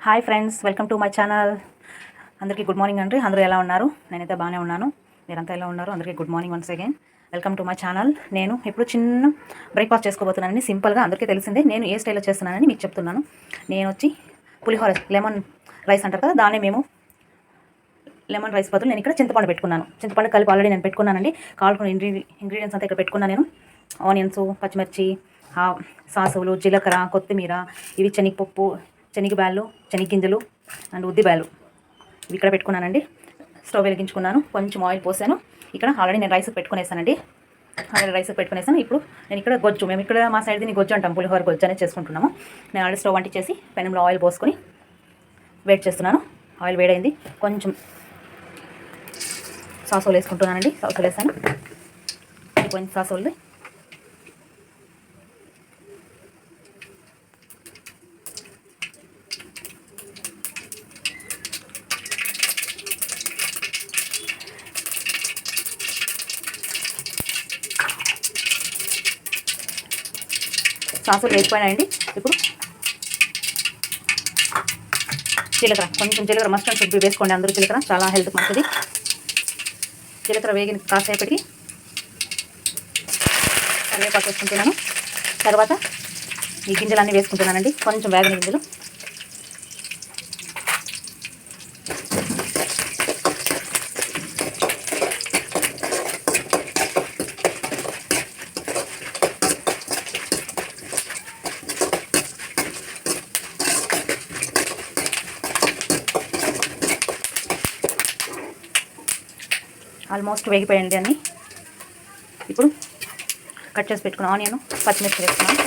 Hi friends, welcome to my channel. అందరికీ good morning అండి. అందరూ ఎలా ఉన్నారు? నేనైతే బాగానే ఉన్నాను. మీరంతా ఎలా ఉన్నారు? అందరికీ good morning once again. Welcome to my channel. నేను ఇప్పుడు చిన్న బ్రేక్ఫాస్ట్ చేసుకోబోతున్నానని సింపుల్గా, అందరికీ తెలిసిందే. నేను ఏ స్టైల్లో చేస్తున్నానని మీకు చెప్తున్నాను. నేను వచ్చి పులిహోర లెమన్ రైస్ అంటారు కదా, దాన్ని మేము లెమన్ రైస్ బదులు నేను ఇక్కడ చింతపండు పెట్టుకున్నాను. చింతపండు కలిపి ఆల్రెడీ నేను పెట్టుకున్నానండి. కావాల్సిన ఇంగ్రీడియంట్స్ అంతా ఇక్కడ పెట్టుకున్నాను. నేను ఆనియన్స్, పచ్చిమిర్చి, సాసులు, జీలకర్ర, కొత్తిమీర, ఇవి శనగపప్పు, శనగబ్యాళ్ళు, శనగగింజలు అండ్ ఉద్దిబ్యాళ్ళు ఇవి ఇక్కడ పెట్టుకున్నానండి. స్టవ్ వెలిగించుకున్నాను, కొంచెం ఆయిల్ పోసాను. ఇక్కడ ఆల్రెడీ నేను రైస్ పెట్టుకునేసానండి. ఇప్పుడు నేను ఇక్కడ గొజ్జు, మేము ఇక్కడ మా సైడ్ దీన్ని గొజ్జు అంటాం, పులిహోర గొజ్జు అనేది చేసుకుంటున్నాము. నేను ఆల్రెడీ స్టవ్ అంటించేసి పెనంలో ఆయిల్ పోసుకొని వేడి చేస్తున్నాను. ఆయిల్ వేడైంది, కొంచెం సాసులు వేసుకుంటున్నానండి. సాసులు వేసాను, కొంచెం సాసులు వేసిపోయినాయండి. ఇప్పుడు జీలకర్ర, కొంచెం జీలకర్ర మస్ట్ అండ్ షుడ్ వేసుకోండి అందరూ. జీలకర్ర చాలా హెల్త్కి మంచిది. జీలకర్ర వేగిన కాసేపటికి కరివేపాకు వేసుకుంటున్నాను. తర్వాత ఈ గింజలన్నీ వేసుకుంటున్నానండి, కొంచెం వేగిన గింజలు. ఆల్మోస్ట్ వేగిపోయండి అన్నీ. ఇప్పుడు కట్ చేసి పెట్టుకున్న ఆనియన్, పచ్చిమిర్చి వేసుకున్నాను.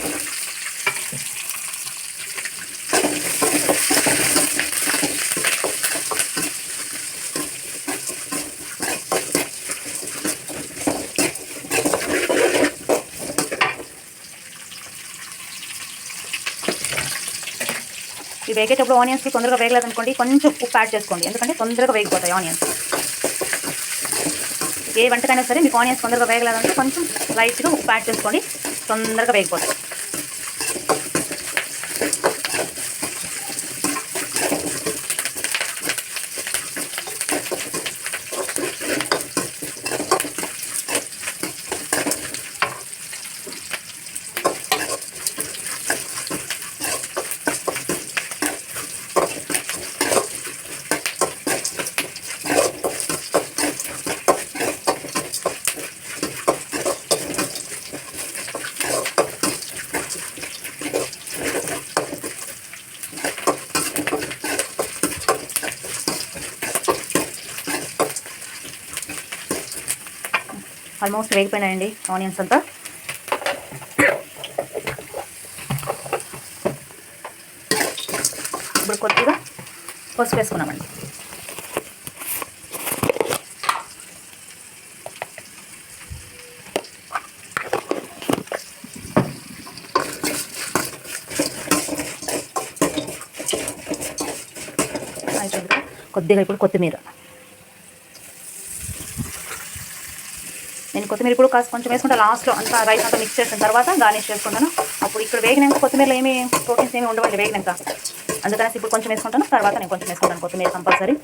ఈ వేగేటప్పుడు ఆనియన్స్ తొందరగా వేగలేదనుకోండి, కొంచెం ఉప్పు యాడ్ చేసుకోండి, ఎందుకంటే తొందరగా వేగిపోతాయి ఆనియన్స్. ఏ వంటకైనా సరే మీకు ఆనియన్స్ తొందరగా వేగలేదంటే కొంచెం లైట్గా ఉప్పు యాడ్ చేసుకోండి, తొందరగా వేగిపోతాయి. ఆల్మోస్ట్ వేగిపోయినాయండి ఆనియన్స్ అంతా. ఇప్పుడు కొద్దిగా పసుపు వేసుకున్నామండి. కొద్దిగా ఇప్పుడు కొత్తిమీర. నేను కొత్తిమీర ఇప్పుడు కాస్త కొంచెం వేసుకుంటా లాస్ట్లో, అంతా రైస్ అంతా మిక్స్ చేసిన తర్వాత గార్నిష్ చేసుకుంటాను. అప్పుడు ఇక్కడ వేగినాక కొత్తిమీరలో ఏమి ప్రోటీన్స్ ఏమి ఉండవండి వేగినాక, అందుకనేసి ఇప్పుడు కొంచెం వేసుకుంటాను. తర్వాత నేను కొంచెం వేసుకుంటాను కొత్తిమీర కంపల్సరీ.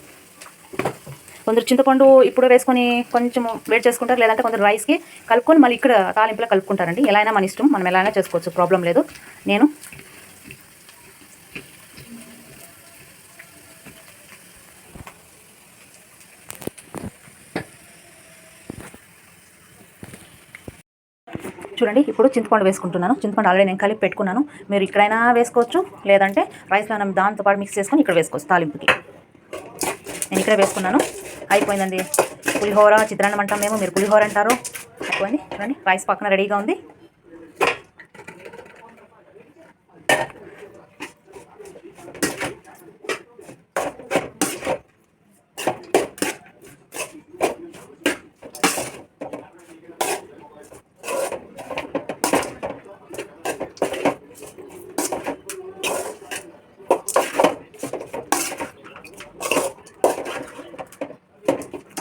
కొందరు చింతపండు ఇప్పుడు వేసుకొని కొంచెం వేడి చేసుకుంటారు, లేదంటే కొందరు రైస్కి కలుపుకొని మళ్ళీ ఇక్కడ తాలింపులో కలుపుకుంటారండి. ఎలా అయినా మన ఇష్టం, మనం ఎలా అయినా చేసుకోవచ్చు, ప్రాబ్లం లేదు. నేను చూడండి, ఇప్పుడు చింతపండు వేసుకుంటున్నాను. చింతపండు ఆల్రెడీ నేను కలిపి పెట్టుకున్నాను. మీరు ఇక్కడైనా వేసుకోవచ్చు, లేదంటే రైస్లో దాంతోపాటు మిక్స్ చేసుకొని ఇక్కడ వేసుకోవచ్చు తాలింపుకి. నేను ఇక్కడ వేసుకున్నాను. అయిపోయిందండి పులిహోర. చిత్రాన్నం అంటాం మేము, మీరు పులిహోర అంటారు. అయిపోయింది. చూడండి, రైస్ పక్కన రెడీగా ఉంది.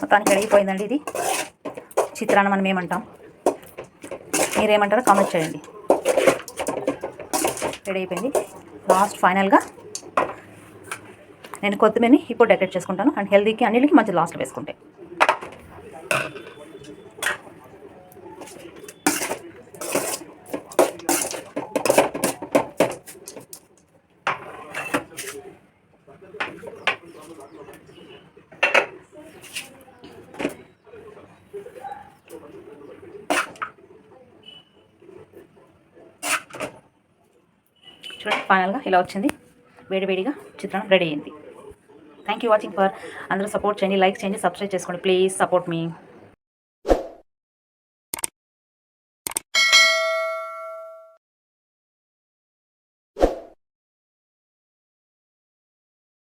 మొత్తానికి రెడీపోయిందండి. ఇది చిత్రాన్నం మనం ఏమంటాం, మీరేమంటారో కామెంట్ చేయండి. రెడీ అయిపోయింది. లాస్ట్ ఫైనల్గా నేను కొత్తిమీరని ఇప్పుడు డెకరేట్ చేసుకుంటాను. అండ్ హెల్దీకి అన్నిటికీ మంచి లాస్ట్ వేసుకుంటే. చూడండి ఫైనల్గా ఇలా వచ్చింది. వేడివేడిగా చిత్రాన్నం రెడీ అయింది. Thank you watching for. అందరూ సపోర్ట్ చేయండి, లైక్ చేయండి, సబ్స్క్రైబ్ చేసుకోండి. Please support me.